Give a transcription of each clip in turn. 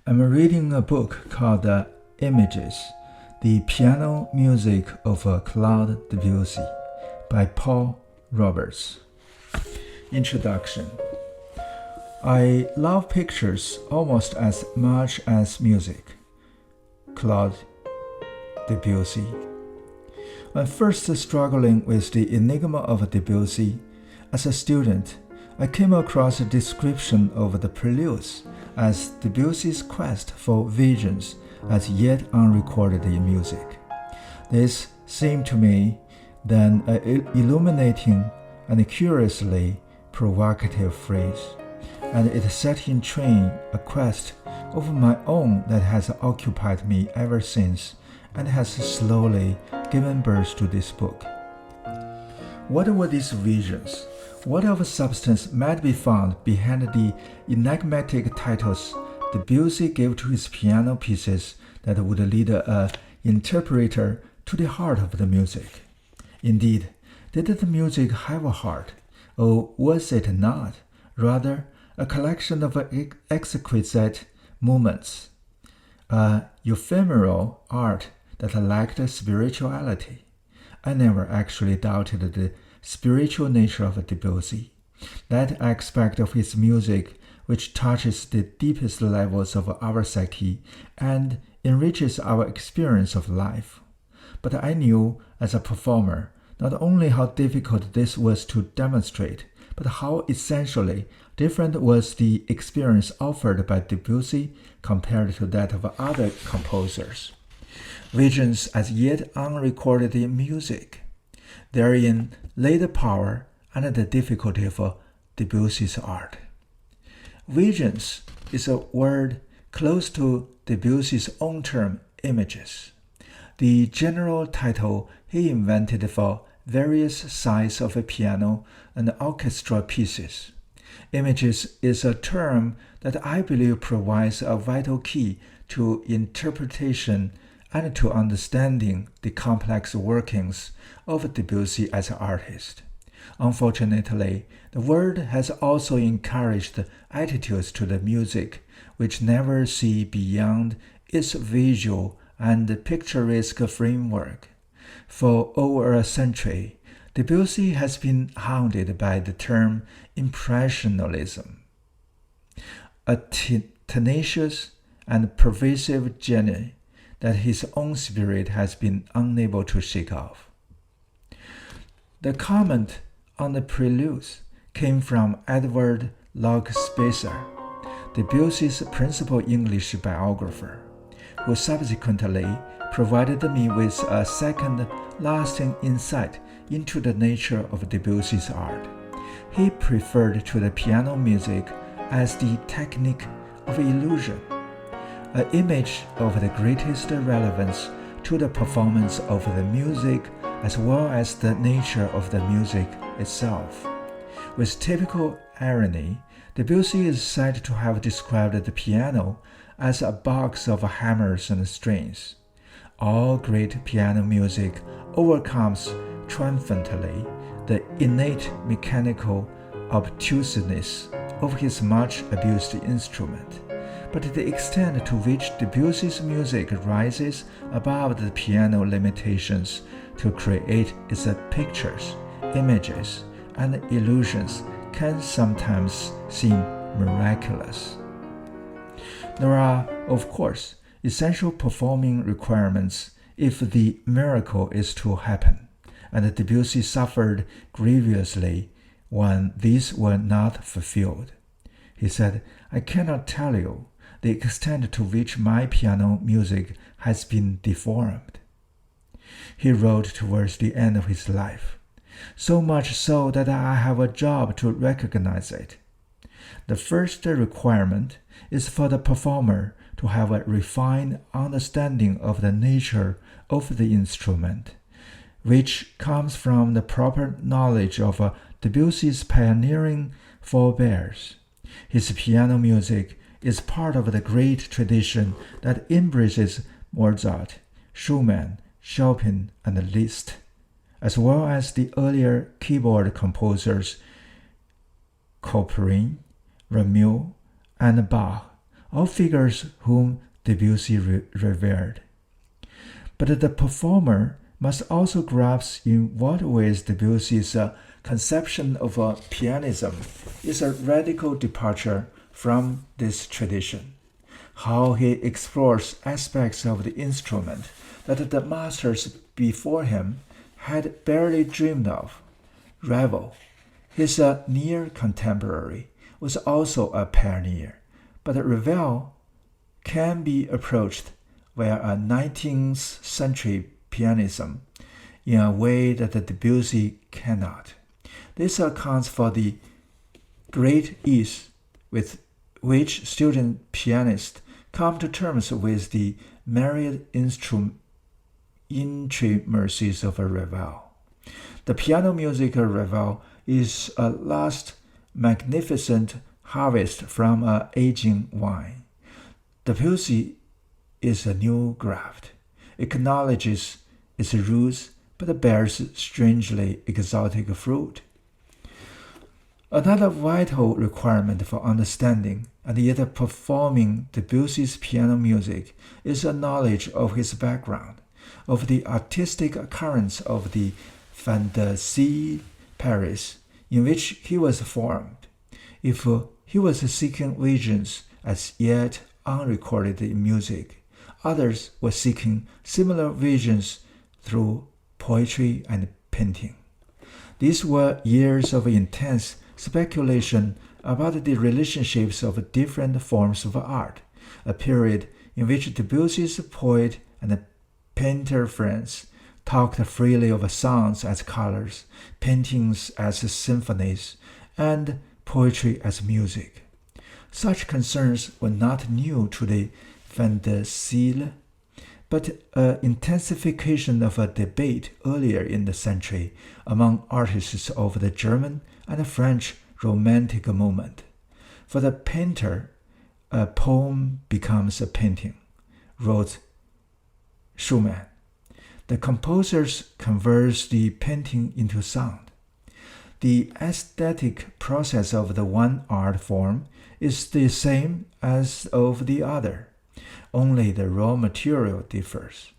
I'm reading a book called Images, The Piano Music of Claude Debussy by Paul Roberts. Introduction. I love pictures almost as much as music. Claude Debussy. When first struggling with the enigma of Debussy, as a student, I came across a description of the Preludes as Debussy's quest for visions as yet unrecorded in music. This seemed to me then an illuminating and curiously provocative phrase, and it set in train a quest of my own that has occupied me ever since and has slowly given birth to this book. What were these visions? What of substance might be found behind the enigmatic titles Debussy gave to his piano pieces that would lead an interpreter to the heart of the music? Indeed, did the music have a heart, or was it not, rather a collection of exquisite moments, a ephemeral art that lacked spirituality? I never actually doubted the spiritual nature of Debussy, that aspect of his music which touches the deepest levels of our psyche and enriches our experience of life. But I knew as a performer not only how difficult this was to demonstrate, but how essentially different was the experience offered by Debussy compared to that of other composers. Visions as yet unrecorded in music. Therein lay the power and the difficulty of Debussy's art. Visions is a word close to Debussy's own term, images, the general title he invented for various sizes of piano and orchestra pieces. Images is a term that I believe provides a vital key to interpretation and to understanding the complex workings of Debussy as an artist. Unfortunately, the word has also encouraged attitudes to the music which never see beyond its visual and picturesque framework. For over a century, Debussy has been hounded by the term impressionism, a tenacious and pervasive genre that his own spirit has been unable to shake off. The comment on the Preludes came from Edward Locke Spacer, Debussy's principal English biographer, who subsequently provided me with a second lasting insight into the nature of Debussy's art. He referred to the piano music as the technique of illusion, an image of the greatest relevance to the performance of the music as well as the nature of the music itself. With typical irony, Debussy is said to have described the piano as a box of hammers and strings. All great piano music overcomes triumphantly the innate mechanical obtuseness of his much abused instrument. But the extent to which Debussy's music rises above the piano limitations to create its pictures, images, and illusions can sometimes seem miraculous. There are, of course, essential performing requirements if the miracle is to happen, and Debussy suffered grievously when these were not fulfilled. He said, "I cannot tell you the extent to which my piano music has been deformed." He wrote towards the end of his life, "so much so that I have a job to recognize it." The first requirement is for the performer to have a refined understanding of the nature of the instrument, which comes from the proper knowledge of Debussy's pioneering forebears. His piano music is part of the great tradition that embraces Mozart, Schumann, Chopin, and Liszt, as well as the earlier keyboard composers Couperin, Rameau, and Bach, all figures whom Debussy revered. But the performer must also grasp in what ways Debussy's conception of pianism is a radical departure from this tradition, how he explores aspects of the instrument that the masters before him had barely dreamed of. Ravel, his near contemporary, was also a pioneer, but Ravel can be approached via a 19th century pianism in a way that Debussy cannot. This accounts for the great ease with which student pianists come to terms with the myriad intricacies of Ravel. The piano music of Ravel is a last magnificent harvest from an aging vine. Debussy is a new graft. It acknowledges its roots, but bears strangely exotic fruit. Another vital requirement for understanding and yet performing Debussy's piano music is a knowledge of his background, of the artistic currents of the Fantasy Paris in which he was formed. If he was seeking visions as yet unrecorded in music, others were seeking similar visions through poetry and painting. These were years of intense speculation about the relationships of different forms of art, a period in which Debussy's poet and painter friends talked freely of sounds as colors, paintings as symphonies, and poetry as music. Such concerns were not new to the Fantasile, but an intensification of a debate earlier in the century among artists of the German and French Romantic movement. For the painter, a poem becomes a painting, wrote Schumann. The composers convert the painting into sound. The aesthetic process of the one art form is the same as of the other, only the raw material differs.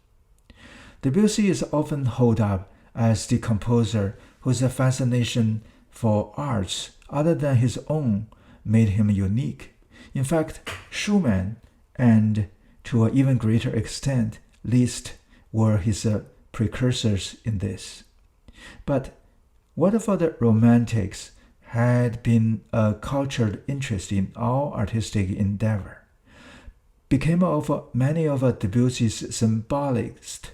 Debussy is often held up as the composer whose fascination for arts other than his own made him unique. In fact, Schumann and, to an even greater extent, Liszt were his precursors in this. But what if the Romantics had been a cultured interest in all artistic endeavor? Became of many of Debussy's symbolist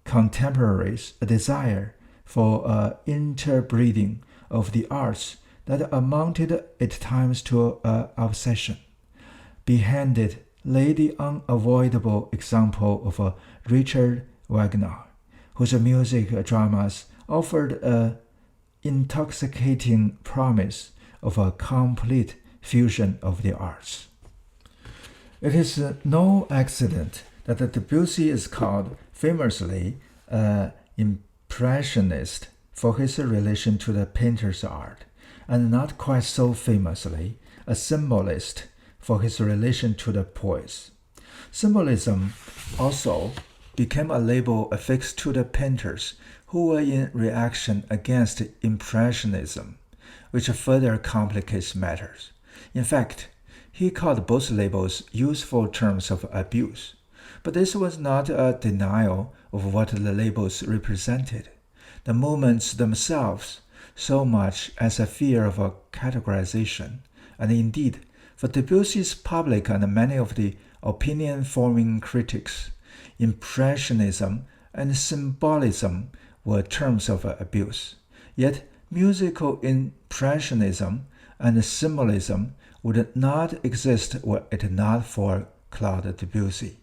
contemporaries a desire for interbreeding of the arts that amounted at times to an obsession. Behind it lay the unavoidable example of Richard Wagner, whose music dramas offered an intoxicating promise of a complete fusion of the arts. It is no accident that Debussy is called famously an impressionist for his relation to the painter's art, and not quite so famously a symbolist for his relation to the poets. Symbolism also became a label affixed to the painters who were in reaction against Impressionism, which further complicates matters. In fact, he called both labels useful terms of abuse, but this was not a denial of what the labels represented, the movements themselves, so much as a fear of a categorization, and indeed, for Debussy's public and many of the opinion-forming critics, Impressionism and Symbolism were terms of abuse. Yet musical Impressionism and Symbolism would not exist were it not for Claude Debussy.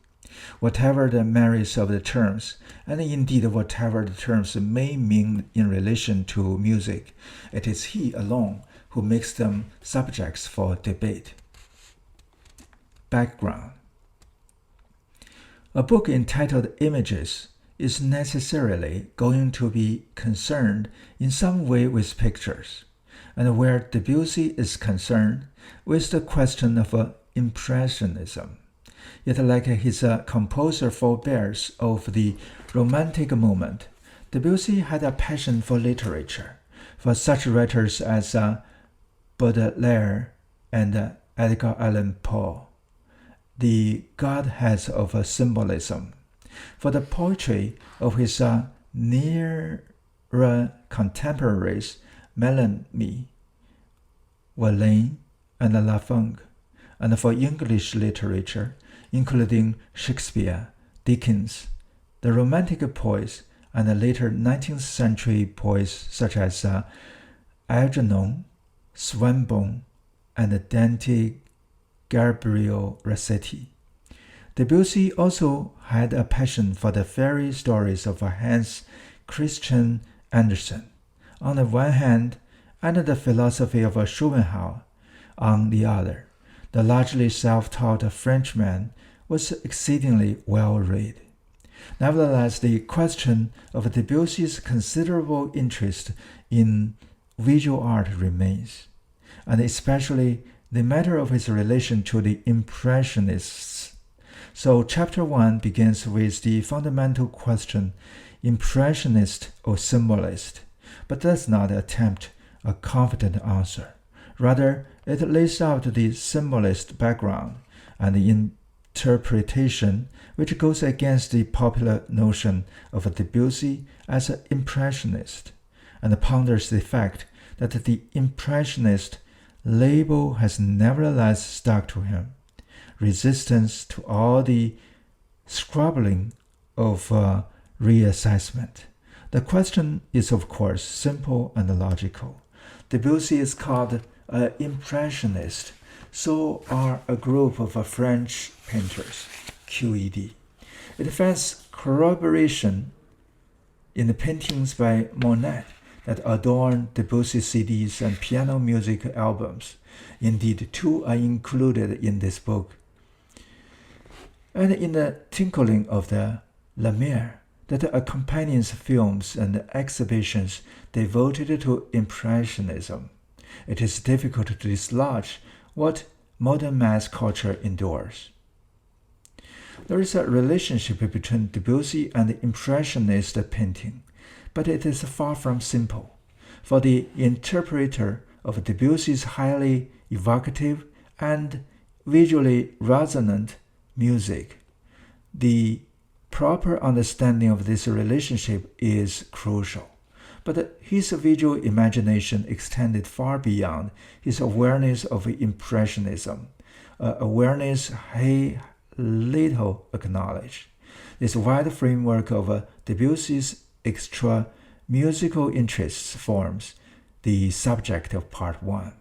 Whatever the merits of the terms, and indeed whatever the terms may mean in relation to music, it is he alone who makes them subjects for debate. Background. A book entitled Images is necessarily going to be concerned in some way with pictures, and where Debussy is concerned with the question of Impressionism. Yet like his composer forebears of the Romantic movement, Debussy had a passion for literature, for such writers as Baudelaire and Edgar Allan Poe, the godheads of symbolism, for the poetry of his nearer contemporaries Mallarmé, Verlaine, and Lafont, and for English literature, including Shakespeare, Dickens, the Romantic poets, and the later 19th century poets such as Algernon, Swinburne, and Dante Gabriel Rossetti. Debussy also had a passion for the fairy stories of Hans Christian Andersen, on the one hand, and the philosophy of Schopenhauer on the other. The largely self-taught Frenchman was exceedingly well read. Nevertheless, the question of Debussy's considerable interest in visual art remains, and especially the matter of his relation to the Impressionists. So Chapter 1 begins with the fundamental question, Impressionist or Symbolist, but does not attempt a confident answer. Rather, it lays out the symbolist background and the interpretation which goes against the popular notion of Debussy as an impressionist, and ponders the fact that the impressionist label has nevertheless stuck to him, resistance to all the scrabbling of reassessment. The question is, of course, simple and logical. Debussy is called an impressionist, so are a group of French painters, QED. It finds corroboration in the paintings by Monet that adorn Debussy CDs and piano music albums. Indeed, two are included in this book. And in the tinkling of the Lumiere that accompanies films and exhibitions devoted to Impressionism, it is difficult to dislodge what modern mass culture endures. There is a relationship between Debussy and the Impressionist painting, but it is far from simple. For the interpreter of Debussy's highly evocative and visually resonant music, the proper understanding of this relationship is crucial. But his visual imagination extended far beyond his awareness of Impressionism, awareness he little acknowledged. This wide framework of Debussy's extra musical interests forms the subject of Part 1.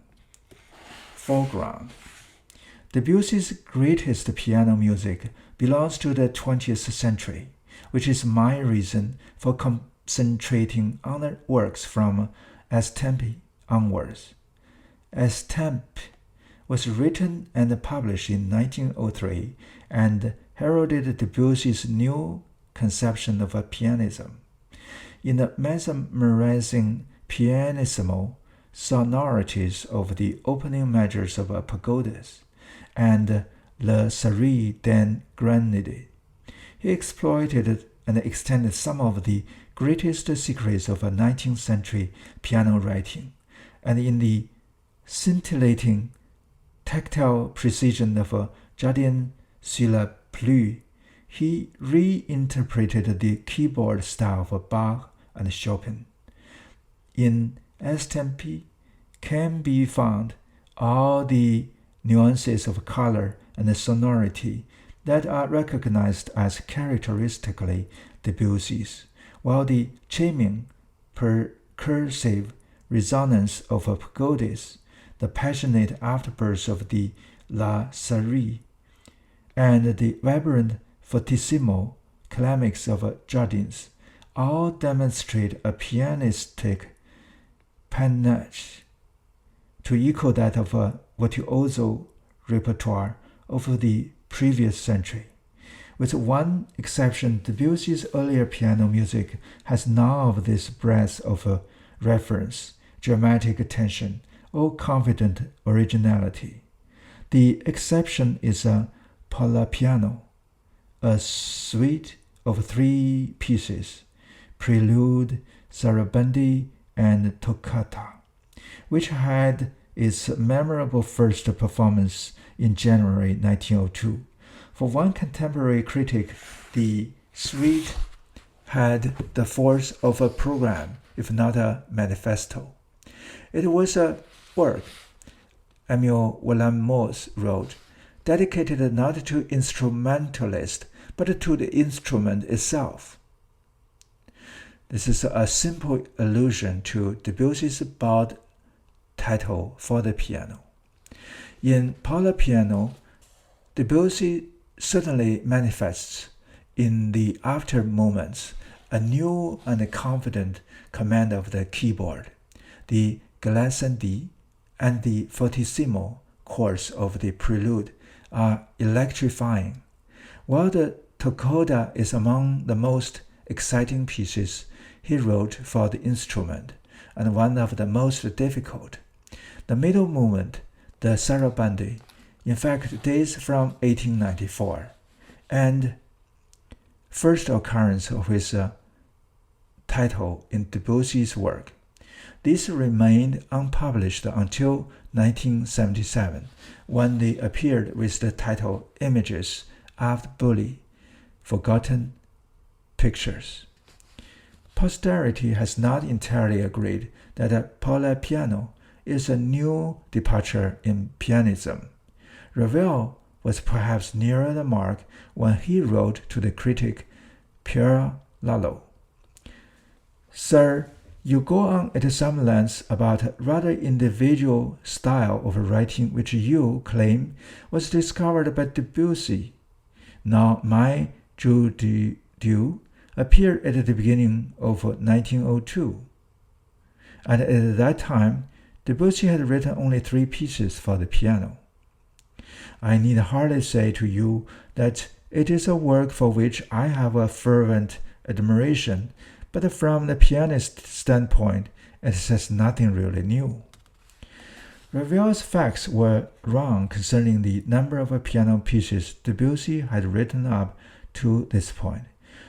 Foreground. Debussy's greatest piano music belongs to the 20th century, which is my reason for concentrating on the works from Estampe onwards. Estampe was written and published in 1903 and heralded Debussy's new conception of pianism. In the mesmerizing pianissimo sonorities of the opening measures of Pagodas and La Série des Grenades, he exploited and extended some of the greatest secrets of 19th century piano writing, and in the scintillating tactile precision of Jardin sur la Pluie, he reinterpreted the keyboard style of Bach and Chopin. In Estampe can be found all the nuances of color and sonority that are recognized as characteristically Debussy's, while the chiming, percussive resonance of Pagodas, the passionate afterbursts of the La Série, and the vibrant fortissimo climax of Jardins all demonstrate a pianistic panache to equal that of a virtuoso repertoire of the previous century. With one exception, Debussy's earlier piano music has none of this breadth of reference, dramatic tension, or confident originality. The exception is a piano, a suite of 3 pieces, Prelude, Sarabandi, and Toccata, which had its memorable first performance in January 1902. For one contemporary critic, the suite had the force of a program, if not a manifesto. It was a work, Emile Wallamos wrote, dedicated not to instrumentalists, but to the instrument itself. This is a simple allusion to Debussy's bold title for the piano. In Pour le piano, Debussy certainly manifests in the after moments a new and confident command of the keyboard. The glissandi and the fortissimo chords of the prelude are electrifying, while the toccata is among the most exciting pieces he wrote for the instrument and one of the most difficult. The middle movement, the Sarabandi, in fact dates from 1894, and first occurrence of his title in Debussy's work. These remained unpublished until 1977, when they appeared with the title Images after Bully, Forgotten Pictures. Posterity has not entirely agreed that Pour le piano is a new departure in pianism. Ravel was perhaps nearer the mark when he wrote to the critic Pierre Lalo, "Sir, you go on at some length about a rather individual style of writing which you claim was discovered by Debussy. Now my Jeu de Dieu appeared at the beginning of 1902, and at that time Debussy had written only 3 pieces for the piano. I need hardly say to you that it is a work for which I have a fervent admiration, but from the pianist's standpoint, it says nothing really new." Ravel's facts were wrong concerning the number of piano pieces Debussy had written up to this point.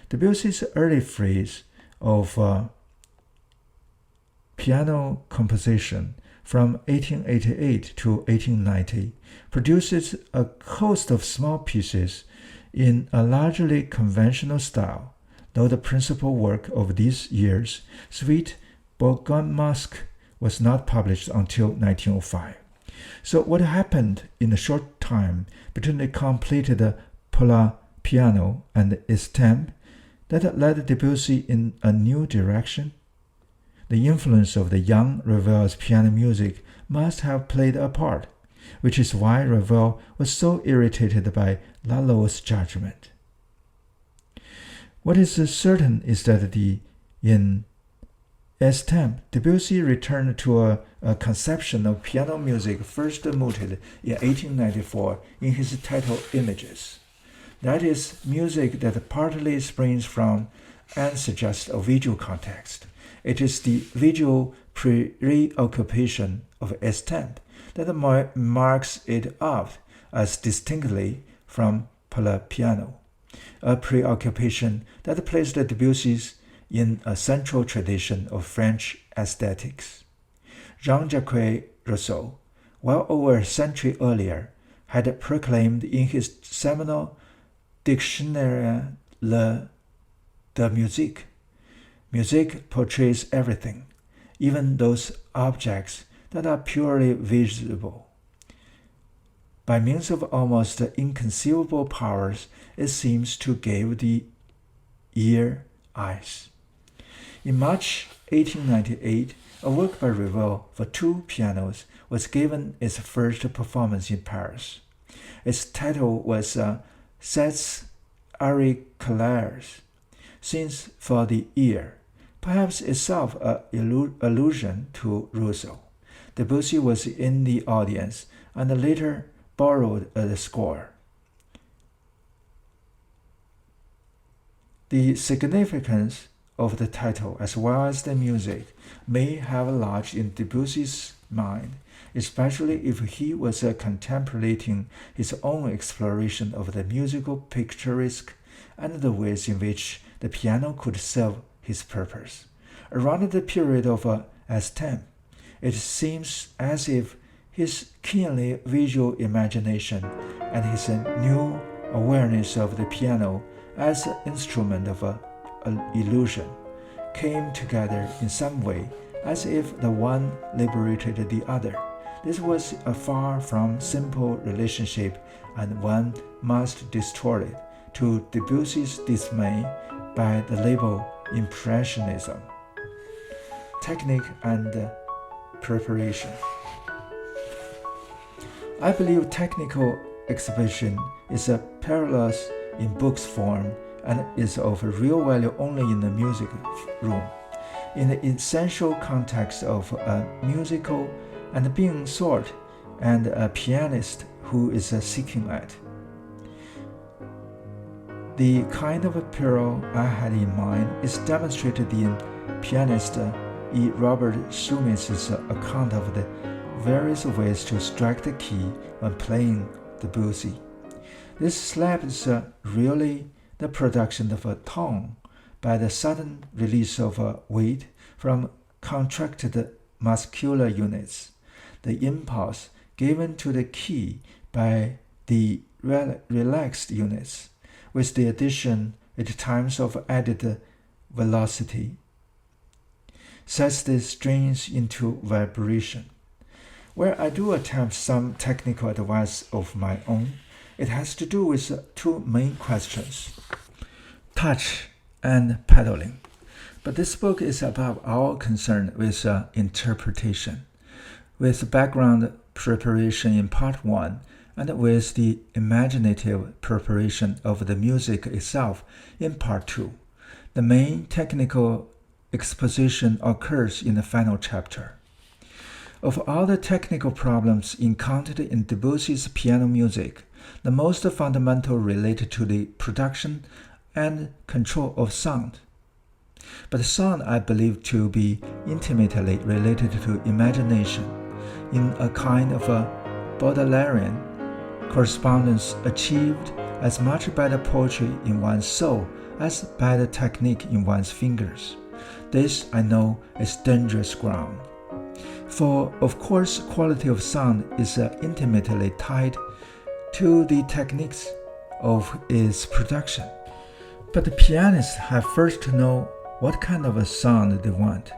Debussy's early phase of piano composition from 1888 to 1890 produces a host of small pieces in a largely conventional style, though the principal work of these years, Suite Bourgogne-Masque, was not published until 1905. So what happened in the short time between the completed Pour le piano and Estampe that led Debussy in a new direction? The influence of the young Ravel's piano music must have played a part, which is why Ravel was so irritated by Lalo's judgment. What is certain is that in Estampe, Debussy returned to a conception of piano music first mooted in 1894 in his title Images. That is, music that partly springs from and suggests a visual context. It is the visual preoccupation of Estampe that marks it out as distinctly from Pour le piano, a preoccupation that placed Debussy in a central tradition of French aesthetics. Jean-Jacques Rousseau, well over a century earlier, had proclaimed in his seminal Dictionnaire de musique, "Music portrays everything, even those objects that are purely visible. By means of almost inconceivable powers, it seems to give the ear eyes." In March 1898, a work by Ravel for 2 pianos was given its first performance in Paris. Its title was Sets Auriculaires, Scenes for the Ear, perhaps itself an allusion to Rousseau. Debussy was in the audience and later borrowed the score. The significance of the title as well as the music may have lodged in Debussy's mind, especially if he was contemplating his own exploration of the musical picturesque and the ways in which the piano could serve his purpose. Around the period of S10, it seems as if his keenly visual imagination and his new awareness of the piano as an instrument of illusion came together in some way, as if the one liberated the other. This was a far from simple relationship, and one must distort it to Debussy's dismay by the label Impressionism. Technique and preparation. I believe technical exhibition is a perilous in books form and is of real value only in the music room. In the essential context of a musical and being sought and a pianist who is seeking it. The kind of peril I had in mind is demonstrated in pianist E. Robert Schuman's account of the various ways to strike the key when playing Debussy. This slap is really the production of a tone by the sudden release of weight from contracted muscular units, the impulse given to the key by the relaxed units, with the addition at times of added velocity, sets the strings into vibration. Where I do attempt some technical advice of my own, it has to do with two main questions: touch and pedaling. But this book is about our concern with interpretation, with background preparation in part 1, and with the imaginative preparation of the music itself in part 2. The main technical exposition occurs in the final chapter. Of all the technical problems encountered in Debussy's piano music, the most fundamental related to the production and control of sound. But sound I believe to be intimately related to imagination, in a kind of a Baudelarian correspondence achieved as much by the poetry in one's soul as by the technique in one's fingers. This, I know, is dangerous ground. For, of course, quality of sound is intimately tied to the techniques of its production. But the pianists have first to know what kind of a sound they want.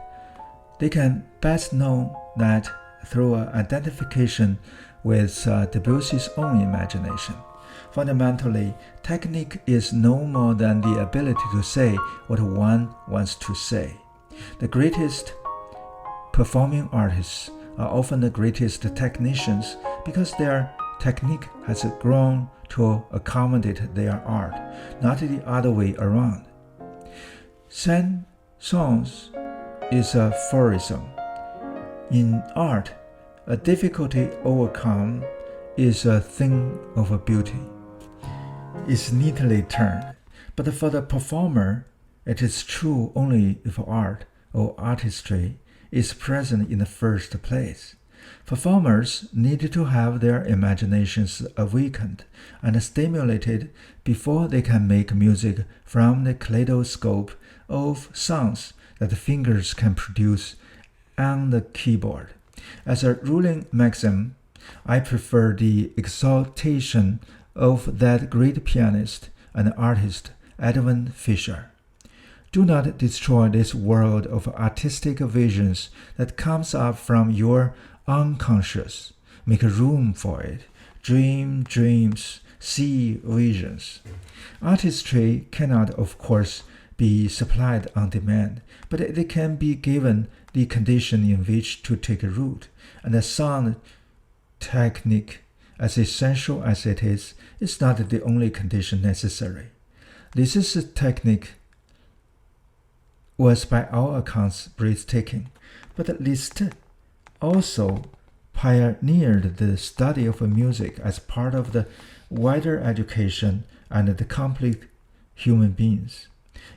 They can best know that through identification with Debussy's own imagination. Fundamentally, technique is no more than the ability to say what one wants to say. The greatest performing artists are often the greatest technicians because their technique has grown to accommodate their art, not the other way around. Sans is a phorism. In art, a difficulty overcome is a thing of a beauty. It's neatly turned, but for the performer, it is true only if art or artistry is present in the first place. Performers need to have their imaginations awakened and stimulated before they can make music from the kaleidoscope of sounds that the fingers can produce on the keyboard. As a ruling maxim, I prefer the exaltation of that great pianist and artist, Edwin Fischer. Do not destroy this world of artistic visions that comes up from your unconscious. Make room for it. Dream dreams, see visions. Artistry cannot, of course, be supplied on demand, but it can be given the condition in which to take root, and the sound technique, as essential as it is not the only condition necessary. This technique was by all accounts breathtaking, but Liszt also pioneered the study of music as part of the wider education and the complete human beings,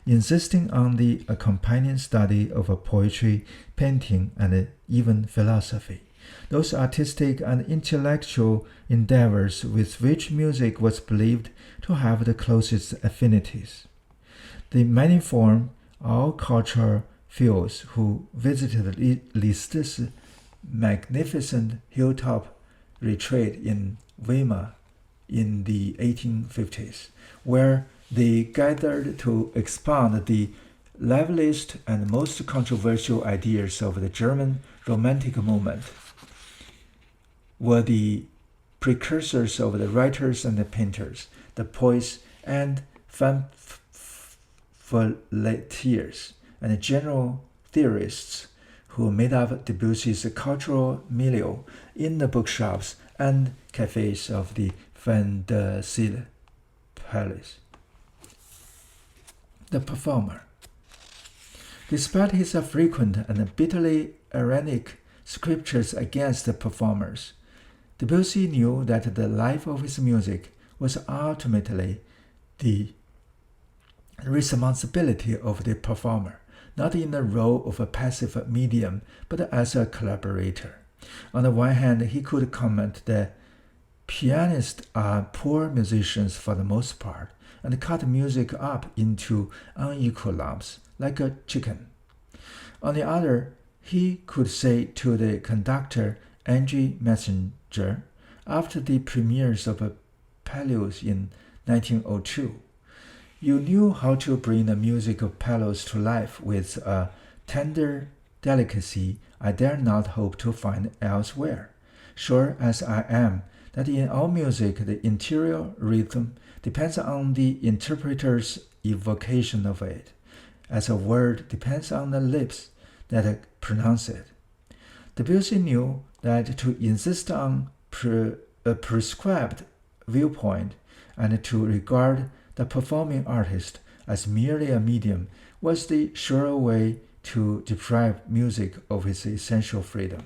insisting on the accompanying study of poetry, painting, and even philosophy. those artistic and intellectual endeavors with which music was believed to have the closest affinities. The maniform, all cultural fields who visited Liszt's magnificent hilltop retreat in Weimar in the 1850s, where they gathered to expound the liveliest and most controversial ideas of the German Romantic movement, were the precursors of the writers and the painters, the poets and pamphleteers, and general theorists who made up Debussy's cultural milieu in the bookshops and cafes of the Fin de Siècle Palace. The performer. Despite his frequent and bitterly ironic scriptures against the performers, Debussy knew that the life of his music was ultimately the responsibility of the performer, not in the role of a passive medium, but as a collaborator. On the one hand, he could comment that pianists are poor musicians for the most part, and cut music up into unequal lumps, like a chicken. On the other, he could say to the conductor Angie Messenger, after the premieres of Preludes in 1902, "You knew how to bring the music of Preludes to life with a tender delicacy I dare not hope to find elsewhere. Sure as I am that in all music the interior rhythm depends on the interpreter's evocation of it, as a word depends on the lips that pronounce it." Debussy knew that to insist on a prescribed viewpoint and to regard the performing artist as merely a medium was the sure way to deprive music of its essential freedom.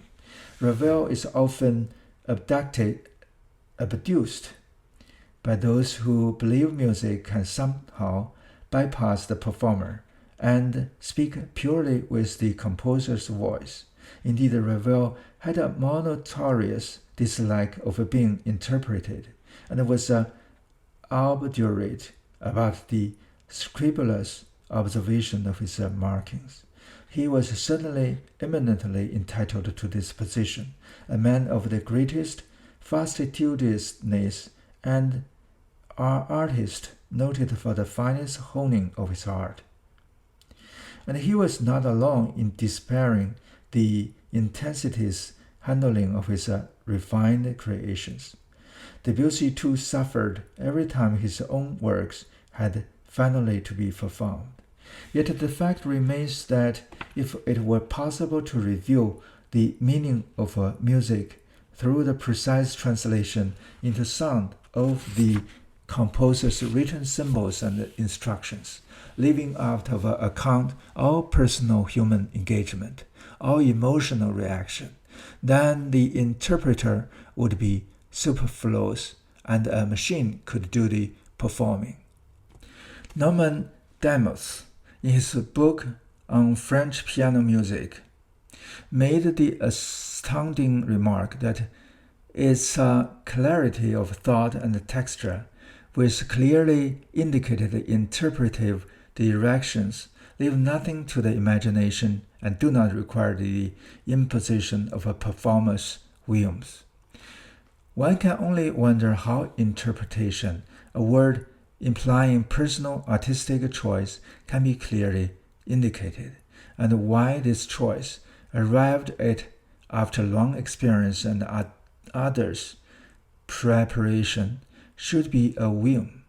Ravel is often abduced by those who believe music can somehow bypass the performer and speak purely with the composer's voice. Indeed, Ravel had a notorious dislike of being interpreted, and was obdurate about the scrupulous observation of his markings. He was certainly eminently entitled to this position, a man of the greatest fastidiousness and an artist noted for the finest honing of his art. And he was not alone in despairing the intensities handling of his refined creations. Debussy too suffered every time his own works had finally to be performed. Yet the fact remains that if it were possible to reveal the meaning of music through the precise translation into sound of the composer's written symbols and instructions, leaving out of account all personal human engagement, all emotional reaction, then the interpreter would be superfluous and a machine could do the performing. Norman Demuth, in his book on French piano music, made the astounding remark that its clarity of thought and texture, which clearly indicated interpretive directions, leave nothing to the imagination and do not require the imposition of a performer's whims. One can only wonder how interpretation, a word implying personal artistic choice, can be clearly indicated, and why this choice, arrived at after long experience and others' preparation, should be a whim.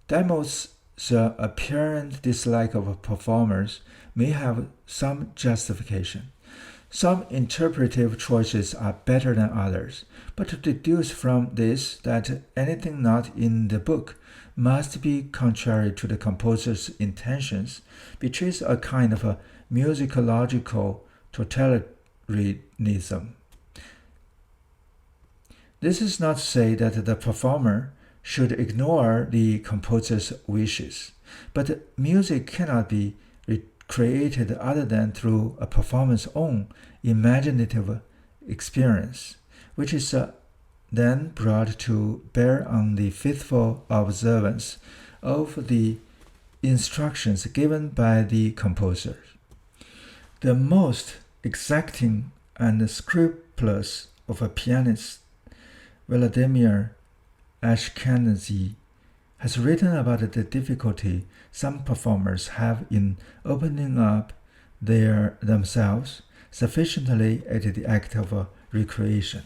Demuth's apparent dislike of performers may have some justification. Some interpretive choices are better than others, but to deduce from this that anything not in the book must be contrary to the composer's intentions betrays a kind of a musicological totalitarianism. This is not to say that the performer should ignore the composer's wishes, but music cannot be created other than through a performer's own imaginative experience, which is then brought to bear on the faithful observance of the instructions given by the composer. The most exacting and scrupulous of a pianist, Vladimir Ashkenazy, has written about the difficulty some performers have in opening up themselves sufficiently at the act of recreation.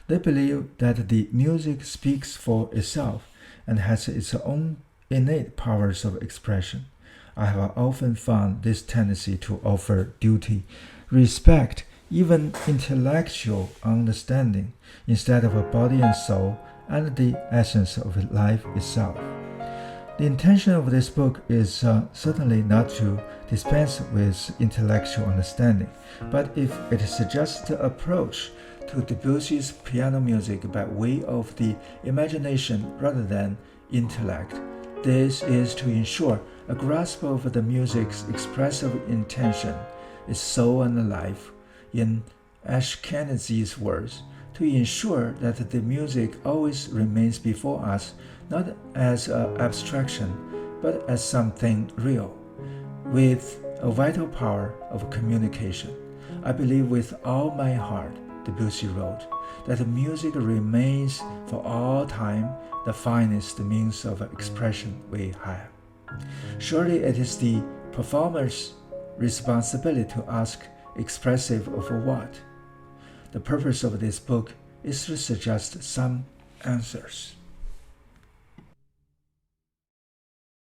They believe that the music speaks for itself and has its own innate powers of expression. I have often found this tendency to offer duty, respect, even intellectual understanding instead of a body and soul and the essence of life itself. The intention of this book is certainly not to dispense with intellectual understanding, but if it suggests the approach to Debussy's piano music by way of the imagination rather than intellect, this is to ensure a grasp of the music's expressive intention, its soul and life. In Ashkenazy's words, to ensure that the music always remains before us not as an abstraction, but as something real, with a vital power of communication. I believe with all my heart, Debussy wrote, that music remains for all time the finest means of expression we have. Surely it is the performer's responsibility to ask expressive of what? The purpose of this book is to suggest some answers.